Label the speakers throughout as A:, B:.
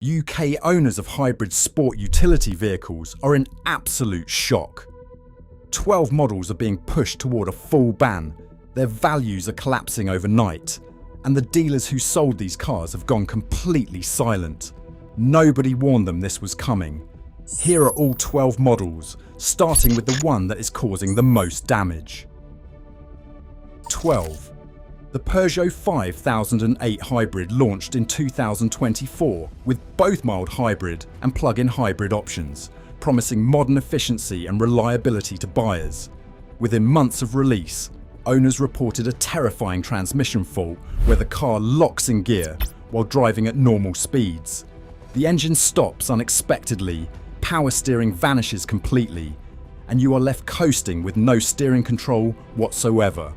A: UK owners of hybrid sport utility vehicles are in absolute shock. 12 models are being pushed toward a full ban, their values are collapsing overnight, and the dealers who sold these cars have gone completely silent. Nobody warned them this was coming. Here are all 12 models, starting with the one that is causing the most damage. 12. The Peugeot 5008 Hybrid launched in 2024 with both mild hybrid and plug-in hybrid options, promising modern efficiency and reliability to buyers. Within months of release, owners reported a terrifying transmission fault where the car locks in gear while driving at normal speeds. The engine stops unexpectedly, power steering vanishes completely, and you are left coasting with no steering control whatsoever.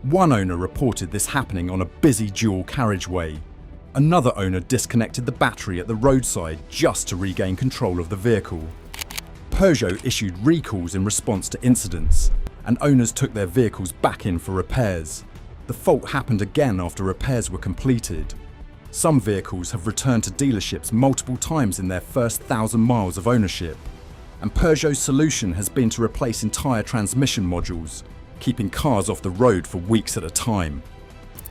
A: One owner reported this happening on a busy dual carriageway. Another owner disconnected the battery at the roadside just to regain control of the vehicle. Peugeot issued recalls in response to incidents, and owners took their vehicles back in for repairs. The fault happened again after repairs were completed. Some vehicles have returned to dealerships multiple times in their first 1,000 miles of ownership, and Peugeot's solution has been to replace entire transmission modules, keeping cars off the road for weeks at a time.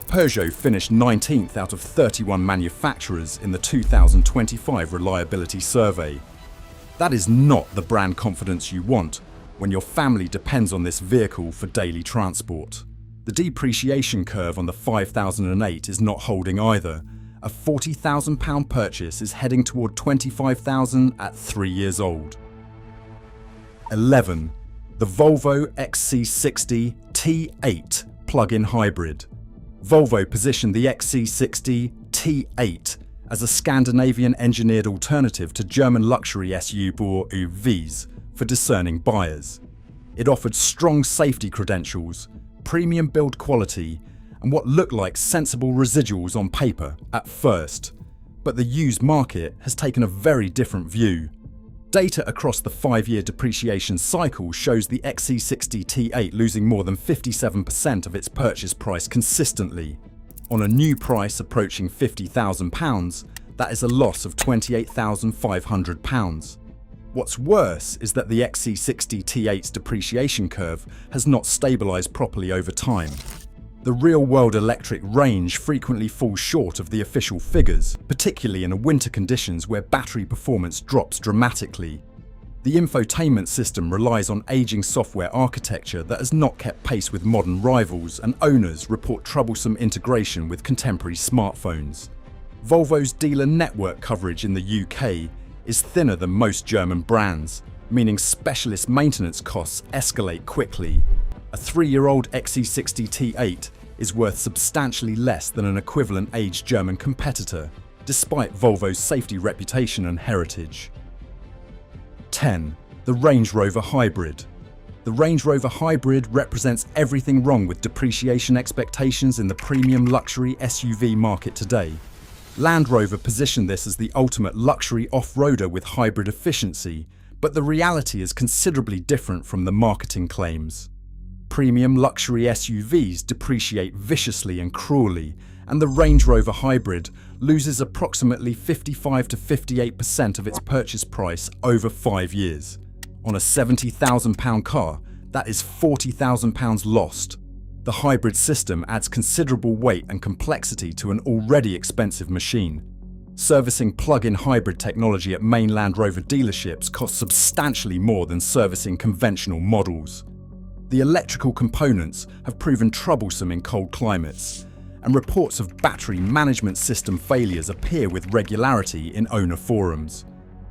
A: Peugeot finished 19th out of 31 manufacturers in the 2025 reliability survey. That is not the brand confidence you want when your family depends on this vehicle for daily transport. The depreciation curve on the 5008 is not holding either. A £40,000 purchase is heading toward £25,000 at 3 years old. 11. The Volvo XC60 T8 plug-in hybrid. Volvo positioned the XC60 T8 as a Scandinavian-engineered alternative to German luxury SUVs for discerning buyers. It offered strong safety credentials, premium build quality, and what looked like sensible residuals on paper at first. But the used market has taken a very different view. Data across the 5-year depreciation cycle shows the XC60 T8 losing more than 57% of its purchase price consistently. On a new price approaching £50,000, that is a loss of £28,500. What's worse is that the XC60 T8's depreciation curve has not stabilised properly over time. The real-world electric range frequently falls short of the official figures, particularly in winter conditions where battery performance drops dramatically. The infotainment system relies on aging software architecture that has not kept pace with modern rivals, and owners report troublesome integration with contemporary smartphones. Volvo's dealer network coverage in the UK is thinner than most German brands, meaning specialist maintenance costs escalate quickly. A 3-year-old XC60 T8 is worth substantially less than an equivalent aged German competitor, despite Volvo's safety reputation and heritage. 10. The Range Rover Hybrid. The Range Rover Hybrid represents everything wrong with depreciation expectations in the premium luxury SUV market today. Land Rover positioned this as the ultimate luxury off-roader with hybrid efficiency, but the reality is considerably different from the marketing claims. Premium luxury SUVs depreciate viciously and cruelly, and the Range Rover Hybrid loses approximately 55 to 58% of its purchase price over 5 years. On a £70,000 car, that is £40,000 lost. The hybrid system adds considerable weight and complexity to an already expensive machine. Servicing plug-in hybrid technology at main Land Rover dealerships costs substantially more than servicing conventional models. The electrical components have proven troublesome in cold climates, and reports of battery management system failures appear with regularity in owner forums.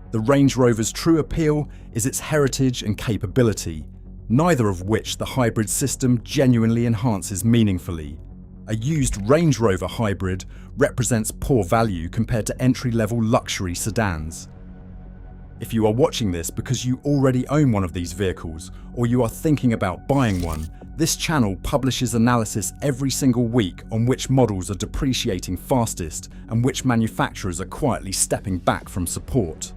A: The Range Rover's true appeal is its heritage and capability, neither of which the hybrid system genuinely enhances meaningfully. A used Range Rover Hybrid represents poor value compared to entry-level luxury sedans. If you are watching this because you already own one of these vehicles, or you are thinking about buying one, this channel publishes analysis every single week on which models are depreciating fastest and which manufacturers are quietly stepping back from support.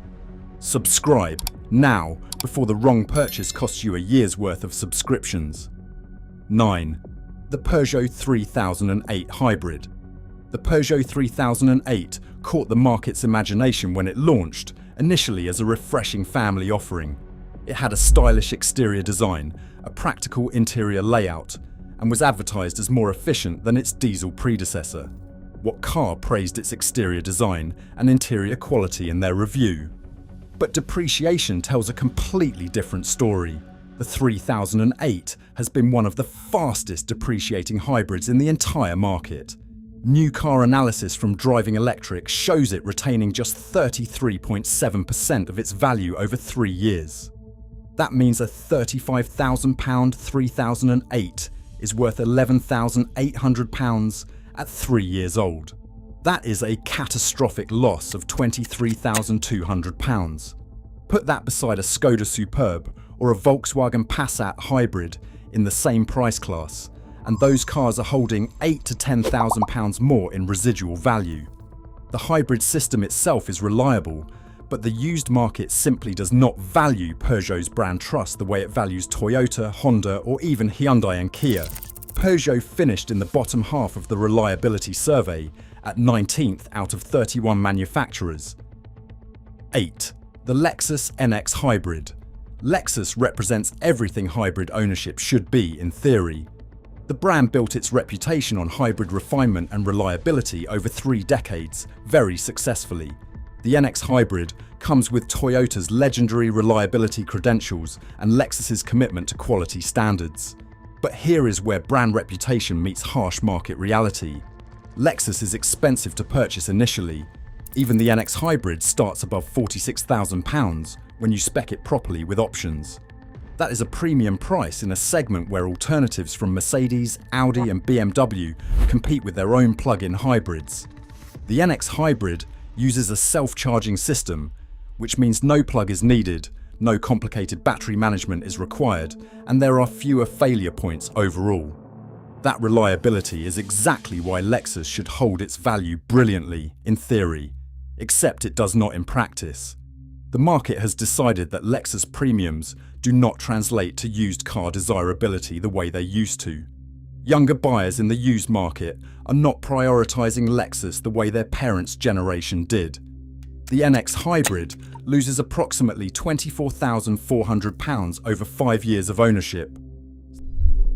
A: Subscribe now before the wrong purchase costs you a year's worth of subscriptions. 9. The Peugeot 3008 Hybrid. The Peugeot 3008 caught the market's imagination when it launched, initially as a refreshing family offering. It had a stylish exterior design, a practical interior layout, and was advertised as more efficient than its diesel predecessor. What car praised its exterior design and interior quality in their review? But depreciation tells a completely different story. The 3008 has been one of the fastest depreciating hybrids in the entire market. New car analysis from Driving Electric shows it retaining just 33.7% of its value over 3 years. That means a £35,000 3008 is worth £11,800 at 3 years old. That is a catastrophic loss of £23,200. Put that beside a Skoda Superb or a Volkswagen Passat hybrid in the same price class, and those cars are holding £8,000 to £10,000 more in residual value. The hybrid system itself is reliable, but the used market simply does not value Peugeot's brand trust the way it values Toyota, Honda, or even Hyundai and Kia. Peugeot finished in the bottom half of the reliability survey at 19th out of 31 manufacturers. 8. The Lexus NX Hybrid. Lexus represents everything hybrid ownership should be in theory. The brand built its reputation on hybrid refinement and reliability over 3 decades very successfully. The NX Hybrid comes with Toyota's legendary reliability credentials and Lexus's commitment to quality standards. But here is where brand reputation meets harsh market reality. Lexus is expensive to purchase initially. Even the NX Hybrid starts above £46,000 when you spec it properly with options. That is a premium price in a segment where alternatives from Mercedes, Audi and BMW compete with their own plug-in hybrids. The NX Hybrid uses a self-charging system, which means no plug is needed, no complicated battery management is required, and there are fewer failure points overall. That reliability is exactly why Lexus should hold its value brilliantly in theory, except it does not in practice. The market has decided that Lexus premiums do not translate to used car desirability the way they used to. Younger buyers in the used market are not prioritizing Lexus the way their parents' generation did. The NX Hybrid loses approximately £24,400 over 5 years of ownership.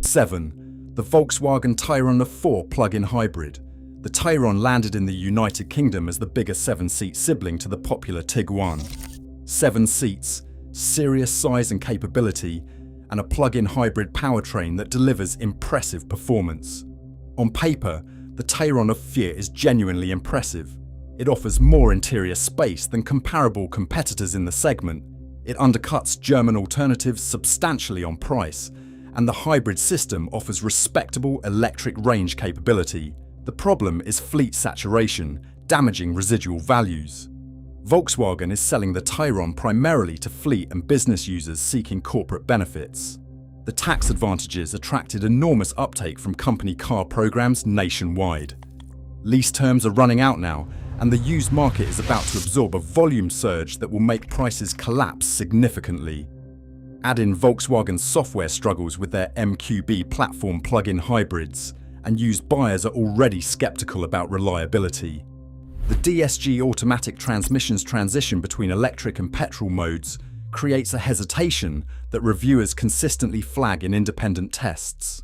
A: 7. The Volkswagen Tayron 4 plug-in hybrid. The Tayron landed in the United Kingdom as the bigger 7-seat sibling to the popular Tiguan. 7 seats, serious size and capability, and a plug-in hybrid powertrain that delivers impressive performance. On paper, the Tayron 4 is genuinely impressive. It offers more interior space than comparable competitors in the segment. It undercuts German alternatives substantially on price, and the hybrid system offers respectable electric range capability. The problem is fleet saturation, damaging residual values. Volkswagen is selling the Tayron primarily to fleet and business users seeking corporate benefits. The tax advantages attracted enormous uptake from company car programs nationwide. Lease terms are running out now, and the used market is about to absorb a volume surge that will make prices collapse significantly. Add in Volkswagen's software struggles with their MQB platform plug-in hybrids, and used buyers are already skeptical about reliability. The DSG automatic transmission's transition between electric and petrol modes creates a hesitation that reviewers consistently flag in independent tests.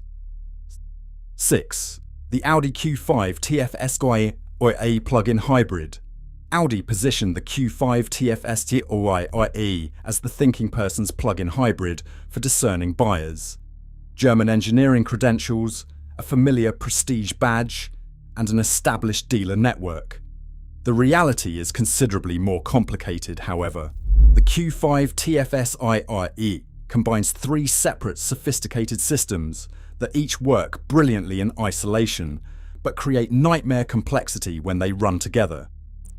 A: 6. The Audi Q5 TFSI or a plug-in hybrid. Audi positioned the Q5 TFSI as the thinking person's plug-in hybrid for discerning buyers. German engineering credentials, a familiar prestige badge, and an established dealer network. The reality is considerably more complicated, however. The Q5 TFSI combines 3 separate sophisticated systems that each work brilliantly in isolation, but create nightmare complexity when they run together.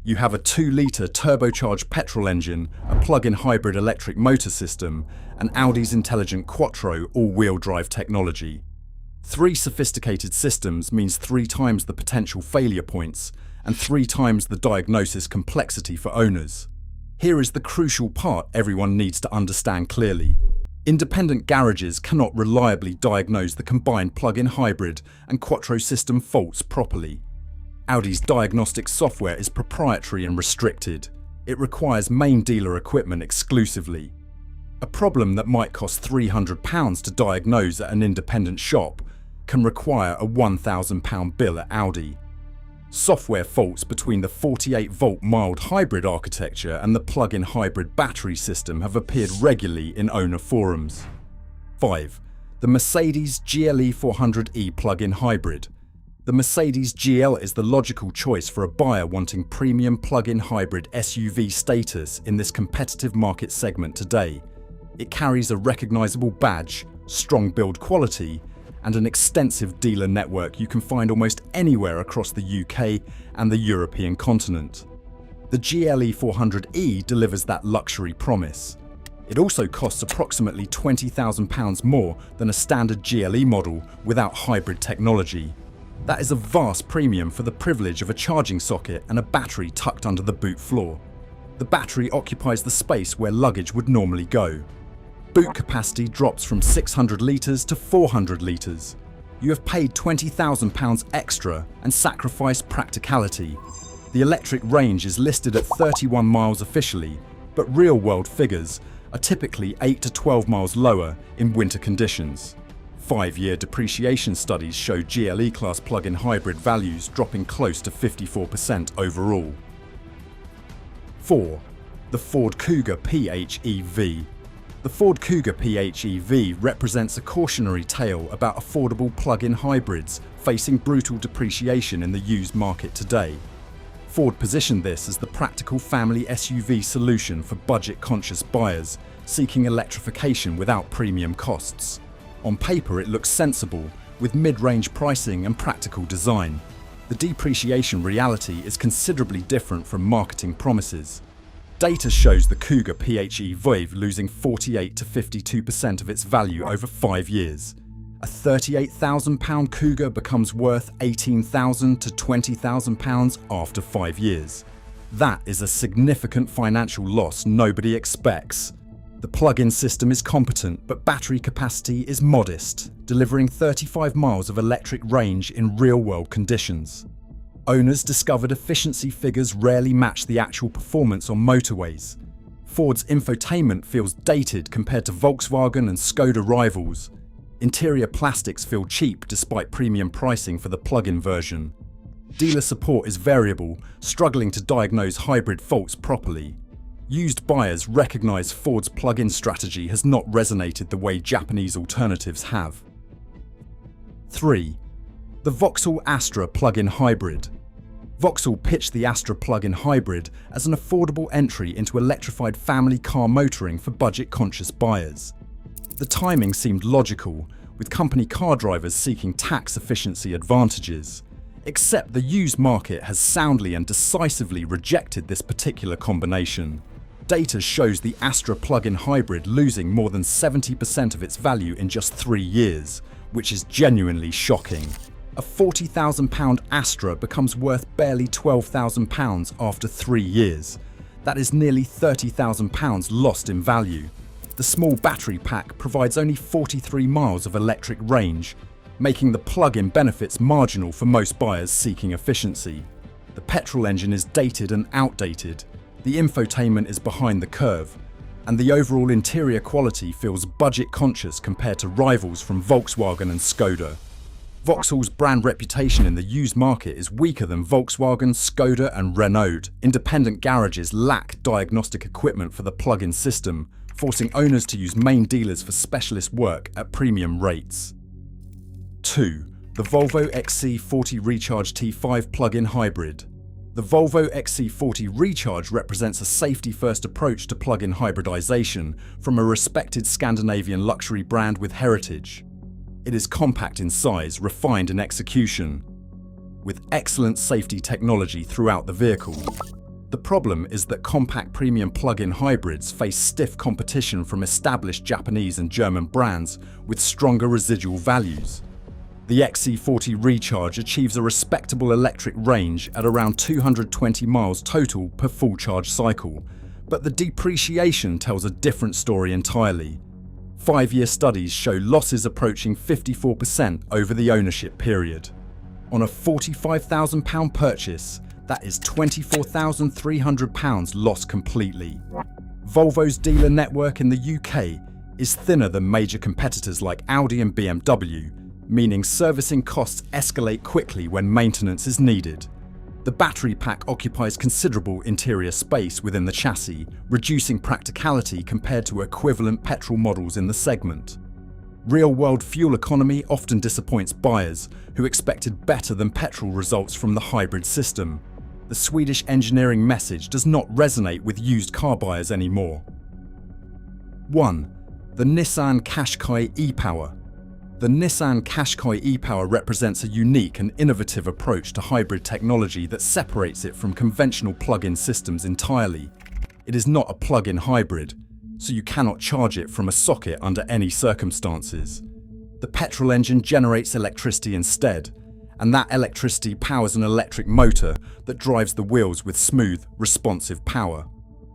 A: You have a 2-litre turbocharged petrol engine, a plug-in hybrid electric motor system, and Audi's intelligent Quattro all-wheel drive technology. 3 sophisticated systems means 3 times the potential failure points, and 3 times the diagnosis complexity for owners. Here is the crucial part everyone needs to understand clearly. Independent garages cannot reliably diagnose the combined plug-in hybrid and Quattro system faults properly. Audi's diagnostic software is proprietary and restricted. It requires main dealer equipment exclusively. A problem that might cost £300 to diagnose at an independent shop can require a £1,000 bill at Audi. Software faults between the 48-volt mild hybrid architecture and the plug-in hybrid battery system have appeared regularly in owner forums. 5. The Mercedes GLE 400e plug-in hybrid. The Mercedes GL is the logical choice for a buyer wanting premium plug-in hybrid SUV status in this competitive market segment today. It carries a recognizable badge, strong build quality, and an extensive dealer network you can find almost anywhere across the UK and the European continent. The GLE 400e delivers that luxury promise. It also costs approximately £20,000 more than a standard GLE model without hybrid technology. That is a vast premium for the privilege of a charging socket and a battery tucked under the boot floor. The battery occupies the space where luggage would normally go. Boot capacity drops from 600 litres to 400 litres. You have paid £20,000 extra and sacrificed practicality. The electric range is listed at 31 miles officially, but real-world figures are typically 8 to 12 miles lower in winter conditions. 5-year depreciation studies show GLE class plug-in hybrid values dropping close to 54% overall. 4. The Ford Kuga PHEV. The Ford Kuga PHEV represents a cautionary tale about affordable plug-in hybrids facing brutal depreciation in the used market today. Ford positioned this as the practical family SUV solution for budget-conscious buyers seeking electrification without premium costs. On paper, it looks sensible, with mid-range pricing and practical design. The depreciation reality is considerably different from marketing promises. Data shows the Kuga PHEV losing 48 to 52% of its value over 5 years. A £38,000 Kuga becomes worth £18,000 to £20,000 after 5 years. That is a significant financial loss nobody expects. The plug-in system is competent, but battery capacity is modest, delivering 35 miles of electric range in real-world conditions. Owners discovered efficiency figures rarely match the actual performance on motorways. Ford's infotainment feels dated compared to Volkswagen and Skoda rivals. Interior plastics feel cheap despite premium pricing for the plug-in version. Dealer support is variable, struggling to diagnose hybrid faults properly. Used buyers recognize Ford's plug-in strategy has not resonated the way Japanese alternatives have. 3. The Vauxhall Astra plug-in hybrid. Vauxhall pitched the Astra plug-in hybrid as an affordable entry into electrified family car motoring for budget-conscious buyers. The timing seemed logical, with company car drivers seeking tax efficiency advantages. Except the used market has soundly and decisively rejected this particular combination. Data shows the Astra plug-in hybrid losing more than 70% of its value in just 3 years, which is genuinely shocking. A £40,000 Astra becomes worth barely £12,000 after 3 years. That is nearly £30,000 lost in value. The small battery pack provides only 43 miles of electric range, making the plug-in benefits marginal for most buyers seeking efficiency. The petrol engine is dated and outdated, the infotainment is behind the curve, and the overall interior quality feels budget-conscious compared to rivals from Volkswagen and Skoda. Vauxhall's brand reputation in the used market is weaker than Volkswagen, Skoda and Renault. Independent garages lack diagnostic equipment for the plug-in system, forcing owners to use main dealers for specialist work at premium rates. 2. The Volvo XC60 Recharge T5 plug-in hybrid. The Volvo XC40 Recharge represents a safety-first approach to plug-in hybridization from a respected Scandinavian luxury brand with heritage. It is compact in size, refined in execution, with excellent safety technology throughout the vehicle. The problem is that compact premium plug-in hybrids face stiff competition from established Japanese and German brands with stronger residual values. The XC40 Recharge achieves a respectable electric range at around 220 miles total per full charge cycle, but the depreciation tells a different story entirely. 5-year studies show losses approaching 54% over the ownership period. On a £45,000 purchase, that is £24,300 lost completely. Volvo's dealer network in the UK is thinner than major competitors like Audi and BMW, meaning servicing costs escalate quickly when maintenance is needed. The battery pack occupies considerable interior space within the chassis, reducing practicality compared to equivalent petrol models in the segment. Real-world fuel economy often disappoints buyers who expected better than petrol results from the hybrid system. The Swedish engineering message does not resonate with used car buyers anymore. 1. The Nissan Qashqai e-Power. The Nissan Qashqai e-Power represents a unique and innovative approach to hybrid technology that separates it from conventional plug-in systems entirely. It is not a plug-in hybrid, so you cannot charge it from a socket under any circumstances. The petrol engine generates electricity instead, and that electricity powers an electric motor that drives the wheels with smooth, responsive power.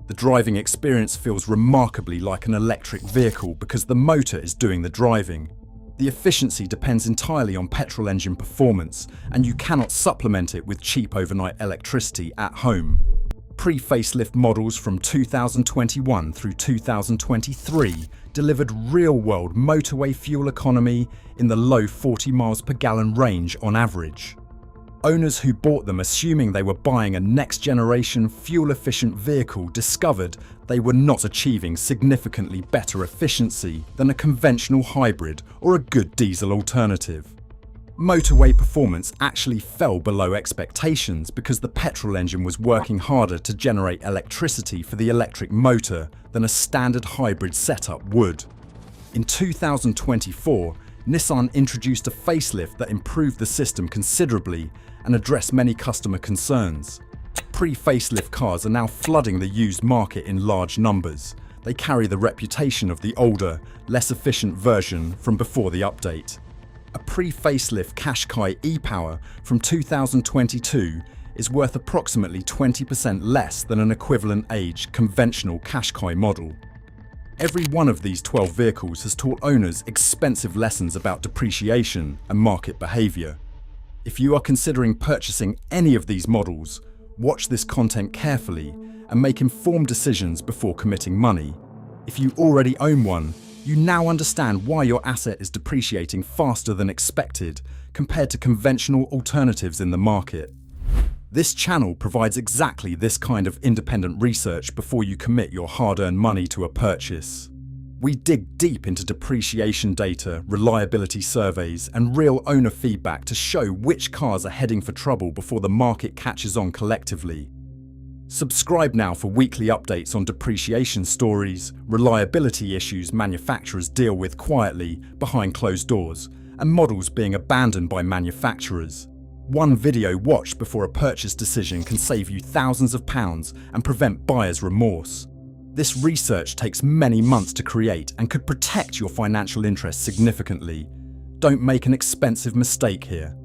A: The driving experience feels remarkably like an electric vehicle because the motor is doing the driving. The efficiency depends entirely on petrol engine performance, and you cannot supplement it with cheap overnight electricity at home. Pre-facelift models from 2021 through 2023 delivered real-world motorway fuel economy in the low 40 miles per gallon range on average. Owners who bought them assuming they were buying a next-generation fuel-efficient vehicle discovered they were not achieving significantly better efficiency than a conventional hybrid or a good diesel alternative. Motorway performance actually fell below expectations because the petrol engine was working harder to generate electricity for the electric motor than a standard hybrid setup would. In 2024, Nissan introduced a facelift that improved the system considerably and addressed many customer concerns. Pre-facelift cars are now flooding the used market in large numbers. They carry the reputation of the older, less efficient version from before the update. A pre-facelift Qashqai e-Power from 2022 is worth approximately 20% less than an equivalent age conventional Qashqai model. Every one of these 12 vehicles has taught owners expensive lessons about depreciation and market behavior. If you are considering purchasing any of these models, watch this content carefully and make informed decisions before committing money. If you already own one, you now understand why your asset is depreciating faster than expected compared to conventional alternatives in the market. This channel provides exactly this kind of independent research before you commit your hard-earned money to a purchase. We dig deep into depreciation data, reliability surveys, and real owner feedback to show which cars are heading for trouble before the market catches on collectively. Subscribe now for weekly updates on depreciation stories, reliability issues manufacturers deal with quietly behind closed doors, and models being abandoned by manufacturers. One video watched before a purchase decision can save you thousands of pounds and prevent buyer's remorse. This research takes many months to create and could protect your financial interests significantly. Don't make an expensive mistake here.